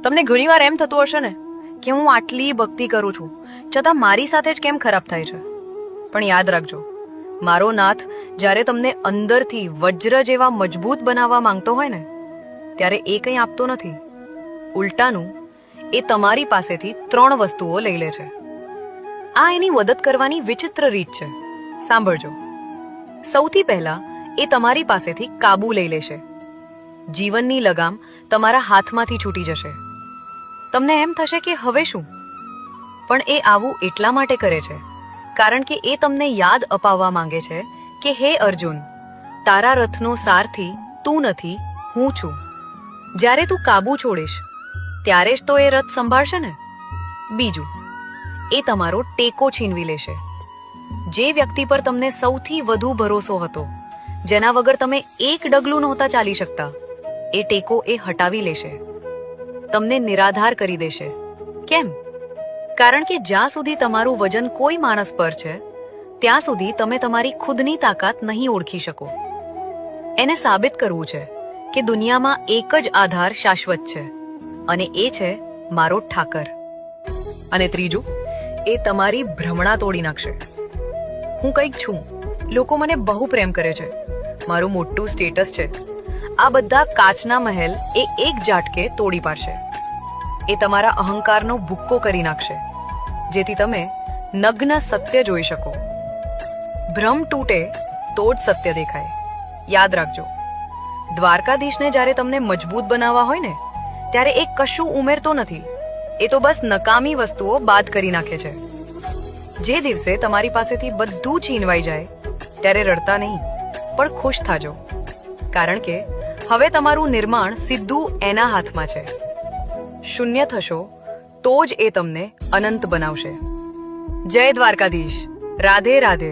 તમને ઘણીવાર એમ થતું હશે ને કે હું આટલી ભક્તિ કરું છું છતાં મારી સાથે જ કેમ ખરાબ થાય છે. પણ યાદ રાખજો, મારો નાથ જ્યારે તમને અંદરથી વજ્ર જેવા મજબૂત બનાવવા માંગતો હોય ને ત્યારે એ કંઈ આપતો નથી. ઉલટાનું એ તમારી પાસેથી 3 વસ્તુઓ લઈ લે છે. આ એની મદદ કરવાની વિચિત્ર રીત છે. સાંભળજો. સૌથી પહેલા એ તમારી પાસેથી કાબુ લઈ લેશે. જીવનની લગામ તમારા હાથમાંથી છૂટી જશે. તમને એમ થશે કે હવે શું? પણ એ આવું એટલા માટે કરે છે કારણ કે એ તમને યાદ અપાવવા માંગે છે કે હે અર્જુન, તારા રથનો સારથી તું નથી, હું છું. જ્યારે તું કાબુ છોડીશ ત્યારે જ તો એ રથ સંભાળશે ને. બીજું, એ તમારો ટેકો છીનવી લેશે. જે વ્યક્તિ પર તમને સૌથી વધુ ભરોસો હતો, જેના વગર તમે એક ડગલું નહોતા ચાલી શકતા, એ ટેકો એ હટાવી લેશે. તમને નિરાધાર કરી દેશે. કેમ? કારણ કે જ્યાં સુધી તમારું વજન કોઈ માણસ પર છે ત્યાં સુધી તમે તમારી ખુદની તાકાત નહીં ઓળખી શકો. એને સાબિત કરવું છે કે દુનિયામાં એક જ આધાર શાશ્વત છે અને એ છે મારો ઠાકર. અને ત્રીજું, એ તમારી ભ્રમણા તોડી નાખશે. હું કંઈક છું, લોકો મને બહુ પ્રેમ કરે છે, મારું મોટું સ્ટેટસ છે, આ બધા કાચના મહેલ એ એક ઝાટકે તોડી પાડશે. એ તમારા અહંકારનો ભૂક્કો કરી નાખશે જેથી તમે નગ્ન સત્ય જોઈ શકો. ભ્રમ તૂટે તો જ સત્ય દેખાય. યાદ રાખજો, દ્વારકાધીશને જ્યારે તમને મજબૂત બનાવવા હોય ને ત્યારે એ કશું ઉમેરતો નથી. એ તો બસ નકામી વસ્તુઓ બાદ કરી નાખે છે. જે દિવસે તમારી પાસેથી બધું છીનવાઈ જાય ત્યારે રડતા નહીં પણ ખુશ થાજો, કારણ કે હવે તમારું નિર્માણ સીધું એના હાથમાં છે. શૂન્ય થશો તો જ એ તમને અનંત બનાવશે. જય દ્વારકાધીશ. રાધે રાધે.